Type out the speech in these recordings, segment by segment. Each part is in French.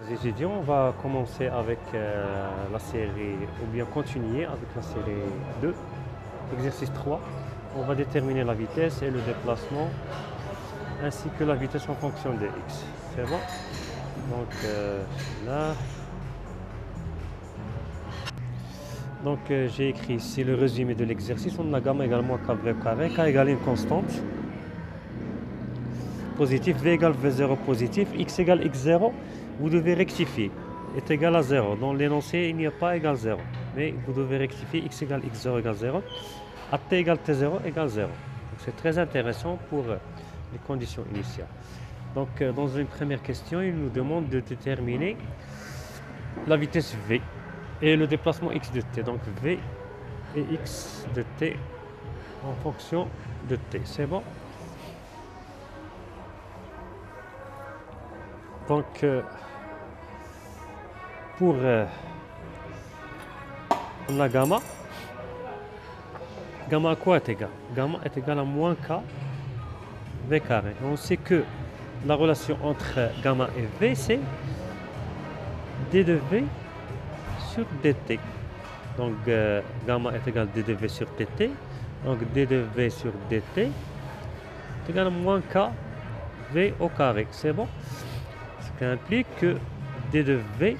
Chers étudiants, on va commencer avec la série, ou bien continuer avec la série 2, exercice 3. On va déterminer la vitesse et le déplacement, ainsi que la vitesse en fonction de x. C'est bon? Donc là, j'ai écrit ici le résumé de l'exercice. On a gamma égale moins kv au carré, k égale une constante positif, v égale v0 positif, x égale x0. Vous devez rectifier, est égal à 0. Dans l'énoncé, il n'y a pas égal 0. Mais vous devez rectifier, x égale x0 égale 0. À t égale t0 égale 0. C'est très intéressant pour les conditions initiales. Donc, dans une première question, il nous demande de déterminer la vitesse v et le déplacement x de t. Donc, v et x de t en fonction de t. C'est bon? Donc, pour la gamma, gamma à quoi est égal? Gamma est égal à moins k v carré. On sait que la relation entre gamma et v, c'est d de v sur dt. Donc, gamma est égal à d de v sur dt. Donc, d de v sur dt est égal à moins k v au carré. C'est bon? Ce qui implique que d de v,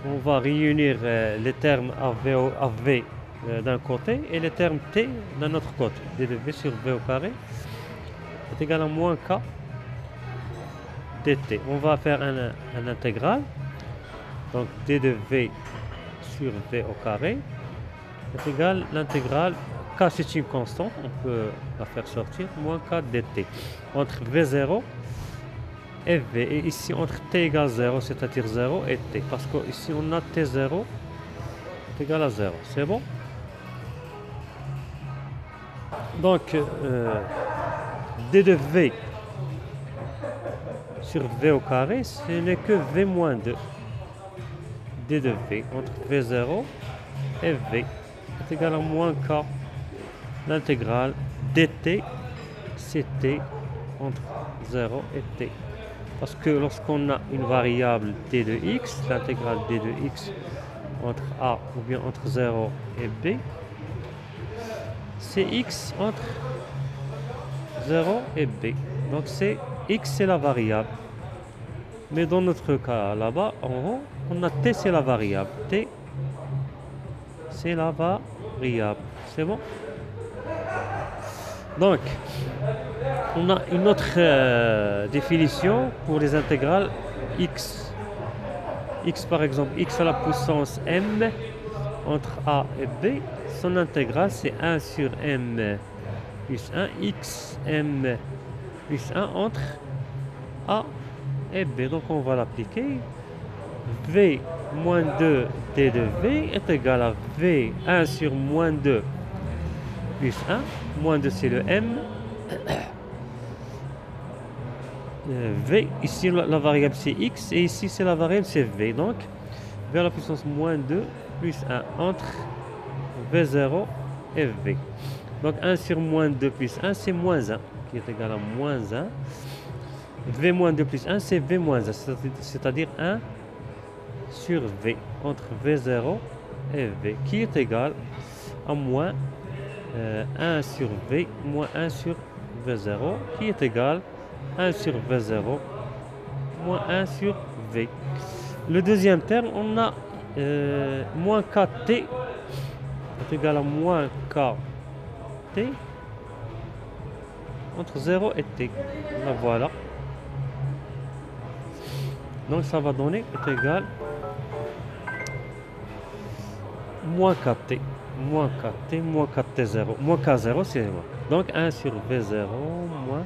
on va réunir les termes à v d'un côté et les termes t d'un autre côté. d de v sur v au carré est égal à moins k dt. On va faire un intégral. Donc d de v sur v au carré est égal à l'intégrale. K, c'est une constante, on peut la faire sortir, moins k dt. Entre v0 et v. Et ici, entre t égale 0, c'est-à-dire 0, et t. Parce qu'ici, on a t0 est égal à 0. C'est bon? Donc, d de v sur v au carré, ce n'est que v moins 2. d de v entre v0 et v est égal à moins k l'intégrale dt ct entre 0 et t. Parce que lorsqu'on a une variable d de x, l'intégrale d de x entre a ou bien entre 0 et b, c'est x entre 0 et b. Donc c'est x, c'est la variable. Mais dans notre cas là-bas, en haut, on a t, c'est la variable. T, c'est la variable. C'est bon? Donc, on a une autre définition pour les intégrales x. X, par exemple, x à la puissance m entre a et b. Son intégrale, c'est 1 sur m plus 1, x m plus 1 entre a et b. Donc, on va l'appliquer. V moins 2 d de v est égal à v 1 sur moins 2 plus 1. Moins 2, c'est le m. V, ici la variable c'est x et ici c'est la variable c'est v. Donc, v à la puissance moins 2 plus 1 entre v0 et v. Donc, 1 sur moins 2 plus 1, c'est moins 1 qui est égal à moins 1. V moins 2 plus 1, c'est v moins 1, c'est-à-dire 1 sur v entre v0 et v qui est égal à moins 1 sur v moins 1 sur v0 qui est égal à 1 sur v0 moins 1 sur v. Le deuxième terme, on a moins kt est égal à moins kt entre 0 et t. La voilà. Donc ça va donner est égal moins kt. Moins kt, moins kt0, moins k0, c'est moins. Donc 1 sur v0 moins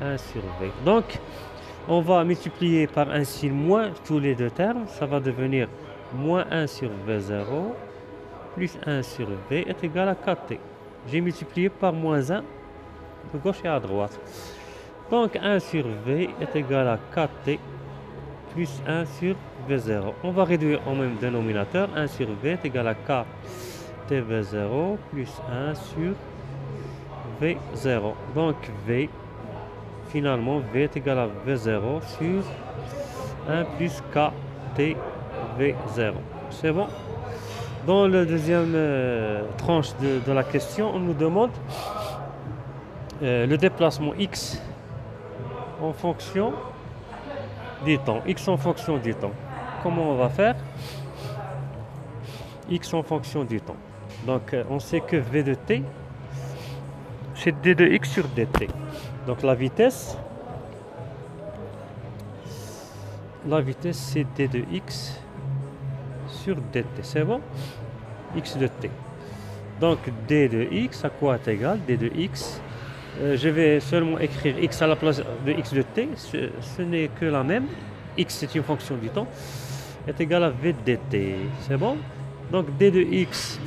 1 sur v. Donc on va multiplier par un signe moins tous les deux termes. Ça va devenir moins 1 sur v0 plus 1 sur v est égal à kt. J'ai multiplié par moins 1 de gauche et à droite. Donc 1 sur v est égal à kt plus 1 sur v0. On va réduire au même dénominateur. 1 sur v est égal à k tv0 plus 1 sur v0. Donc v finalement V est égal à V0 sur 1 plus KT V0. C'est bon? Dans la deuxième tranche de la question, on nous demande le déplacement X en fonction du temps. X en fonction du temps. Comment on va faire? X en fonction du temps. Donc on sait que V de t, c'est d de x sur dt. Donc la vitesse c'est d de x sur dt. C'est bon? X de t. Donc d de x à quoi est égal? D de x. Je vais seulement écrire x à la place de x de t. Ce n'est que la même. X c'est une fonction du temps. Est égal à v dt. C'est bon? Donc d de x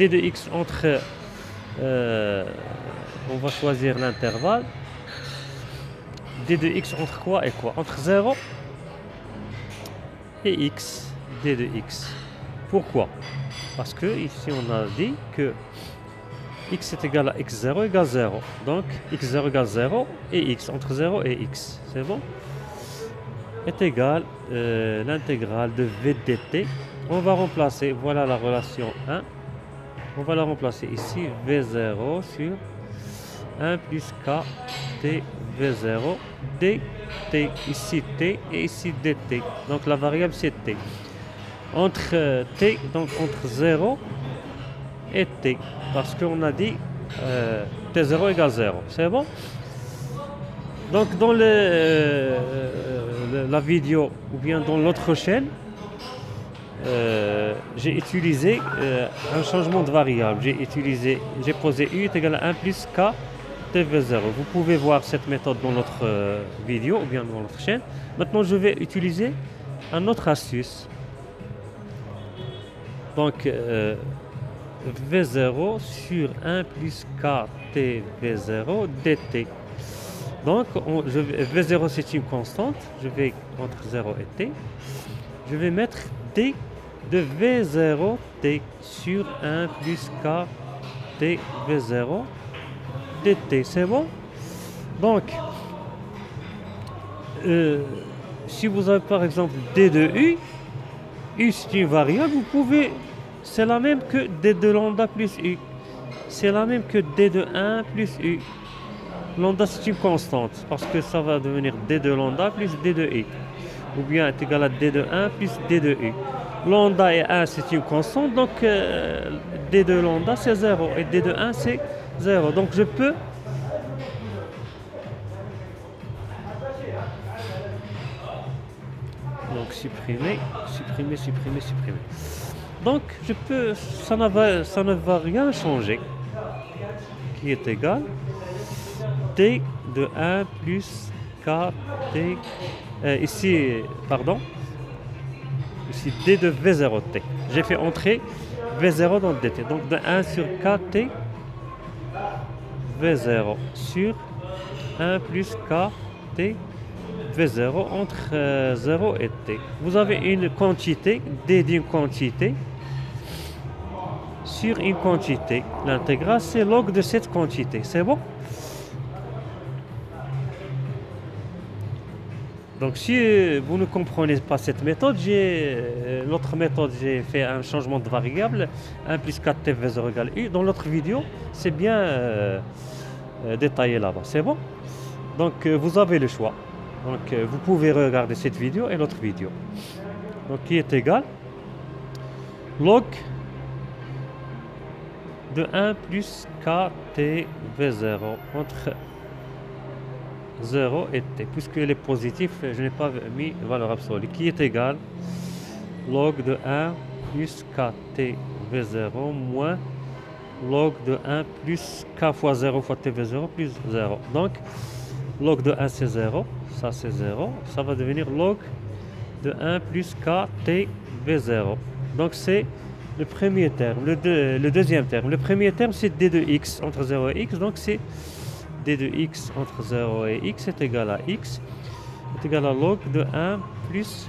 entre... on va choisir l'intervalle. D de x entre quoi et quoi? Entre 0 et x. D de x. Pourquoi? Parce que ici on a dit que x est égal à x0 égale 0. Donc x0 égale 0 et x entre 0 et x. C'est bon? Est égal l'intégrale de v dt. On va remplacer, voilà la relation 1. On va la remplacer ici, v0 sur 1 plus k t v0 dt. Ici t et ici dt. Donc la variable c'est t. Entre t, donc entre 0 et t. Parce qu'on a dit t0 égale 0. C'est bon? Donc dans la vidéo ou bien dans l'autre chaîne, j'ai utilisé un changement de variable. J'ai posé u est égal à 1 plus k tv0. Vous pouvez voir cette méthode dans notre vidéo ou bien dans notre chaîne. Maintenant, je vais utiliser un autre astuce. Donc, v0 sur 1 plus k tv0 dt. Donc, v0 c'est une constante. Je vais entre 0 et t. Je vais mettre d de v0t sur 1 plus k t v0 dt. C'est bon? Donc, si vous avez par exemple d de u, u c'est une variable, vous pouvez, c'est la même que d de lambda plus u. C'est la même que d de 1 plus u. Lambda c'est une constante, parce que ça va devenir d de lambda plus d de u. Ou bien est égal à d de 1 plus d de u. Lambda et 1 c'est une constante, donc d de lambda c'est 0 et d de 1 c'est 0. Donc je peux supprimer. Donc je peux, ça ne va rien changer, qui est égal d de 1 plus k t ici d de v0t. J'ai fait entrer v0 dans dt. Donc de 1 sur kt v0 sur 1 plus kt v0 entre 0 et t. Vous avez une quantité, d d'une quantité sur une quantité. L'intégrale c'est log de cette quantité. C'est bon? Donc si vous ne comprenez pas cette méthode, l'autre méthode, j'ai fait un changement de variable, 1 plus 4t v0 égale u. Dans l'autre vidéo, c'est bien détaillé là-bas. C'est bon? Donc vous avez le choix. Donc vous pouvez regarder cette vidéo et l'autre vidéo. Donc qui est égal log de 1 plus kt v0 entre 0 et t. Puisque elle est positif, je n'ai pas mis valeur absolue. Qui est égal log de 1 plus kt v0 moins log de 1 plus k fois 0 fois t v0 plus 0. Donc log de 1 c'est 0, ça c'est 0. Ça va devenir log de 1 plus kt v0. Donc c'est le premier terme. Le deuxième terme. Le premier terme c'est d de x entre 0 et x. Donc c'est d de x entre 0 et x est égal à x est égal à log de 1 plus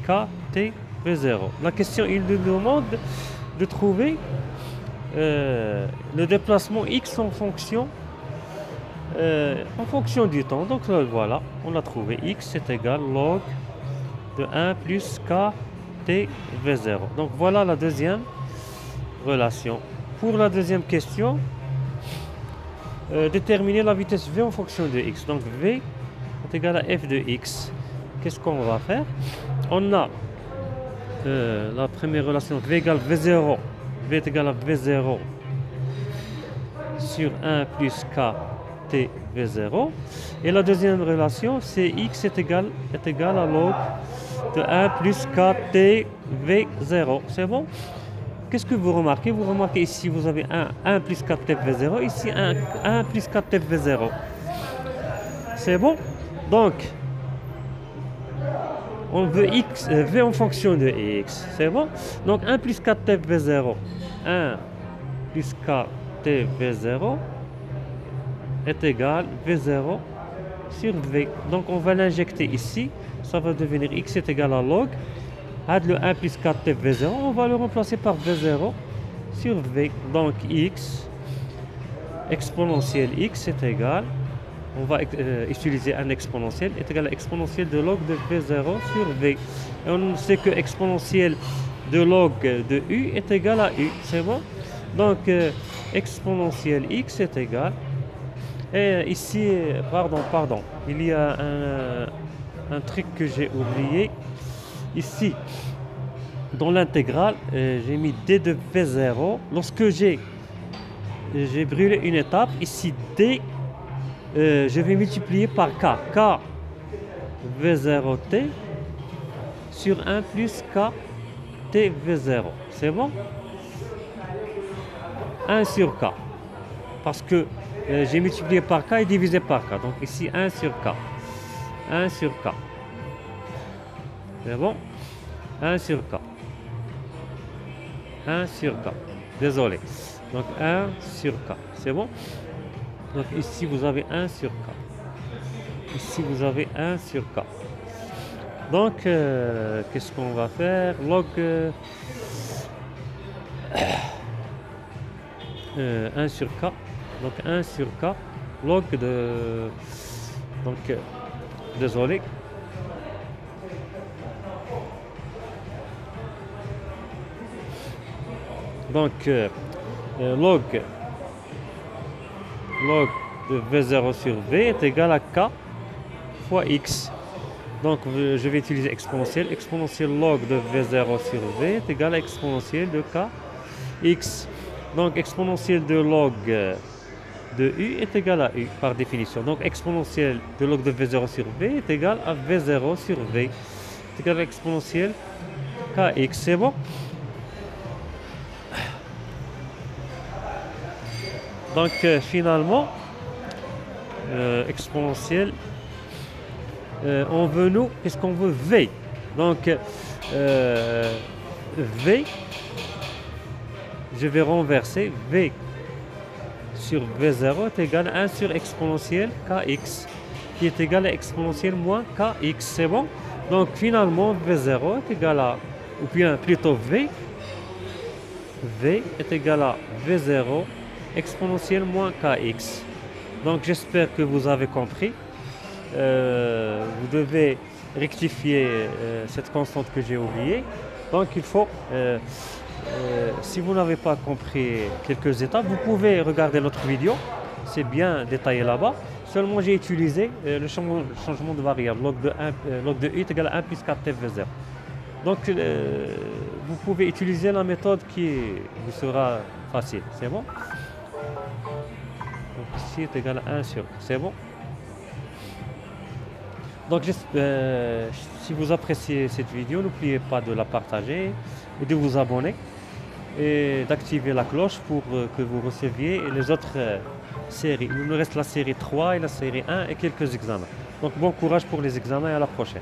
kt v0. La question, il nous demande de trouver le déplacement x en fonction en fonction du temps. Donc voilà, on a trouvé x est égal log de 1 plus k t v0. Donc voilà la deuxième relation. Pour la deuxième question, déterminer la vitesse v en fonction de x. Donc v est égal à f de x. Qu'est-ce qu'on va faire? On a la première relation, v égale v0. V est égal à v0 sur 1 plus k t v0. Et la deuxième relation, c'est x est égal à log de 1 plus k t v0. C'est bon? Qu'est-ce que vous remarquez? Vous remarquez ici, vous avez 1 plus 4 t v0, ici 1 plus 4 t v0. C'est bon? Donc, on veut x, v en fonction de x. C'est bon? Donc, 1 plus 4 t v0, 1 plus k t v0 est égal v0 sur v. Donc, on va l'injecter ici. Ça va devenir x est égal à log. Le 1 plus 4 t v0, on va le remplacer par v0 sur v. Donc, x exponentielle x est égal, on va utiliser un exponentiel, est égal à exponentielle de log de v0 sur v. Et on sait que exponentielle de log de u est égal à u. C'est bon? Donc, exponentielle x est égal. Et ici, pardon, il y a un truc que j'ai oublié. Ici, dans l'intégrale, j'ai mis d de v0. Lorsque j'ai brûlé une étape, ici d, je vais multiplier par k v0t sur 1 plus k t v0. C'est bon? 1 sur k. Parce que j'ai multiplié par k et divisé par k. Donc ici 1 sur k. 1 sur k. C'est bon? 1 sur k. 1 sur k. Désolé. Donc 1 sur k. C'est bon? Donc ici vous avez 1 sur k. Ici vous avez 1 sur k. Donc qu'est-ce qu'on va faire? Log 1 sur k. Donc 1 sur k. Log de... Donc désolé. Donc log de v0 sur v est égal à k fois x. Donc je vais utiliser exponentielle. Exponentielle log de v0 sur v est égal à exponentielle de k x. Donc exponentielle de log de u est égal à u par définition. Donc exponentielle de log de v0 sur v est égal à v0 sur v. C'est égal à exponentielle kx. C'est bon? Donc finalement, exponentielle, on veut nous, qu'est-ce qu'on veut? V. Donc V, je vais renverser V sur V0 est égal à 1 sur exponentielle Kx, qui est égal à exponentielle moins Kx. C'est bon? Donc finalement, V0 est égal à, ou bien plutôt V est égal à V0 exponentielle moins kx. Donc j'espère que vous avez compris. Vous devez rectifier cette constante que j'ai oubliée. Donc il faut, si vous n'avez pas compris quelques étapes, vous pouvez regarder notre vidéo. C'est bien détaillé là-bas. Seulement j'ai utilisé le changement de variable. Log de u est égal à 1 plus 4 t v0. Donc vous pouvez utiliser la méthode qui vous sera facile. C'est bon? Donc ici est égal à 1 sur. C'est bon? Donc si vous appréciez cette vidéo, n'oubliez pas de la partager et de vous abonner et d'activer la cloche pour que vous receviez les autres séries. Il nous reste la série 3 et la série 1 et quelques examens. Donc bon courage pour les examens et à la prochaine.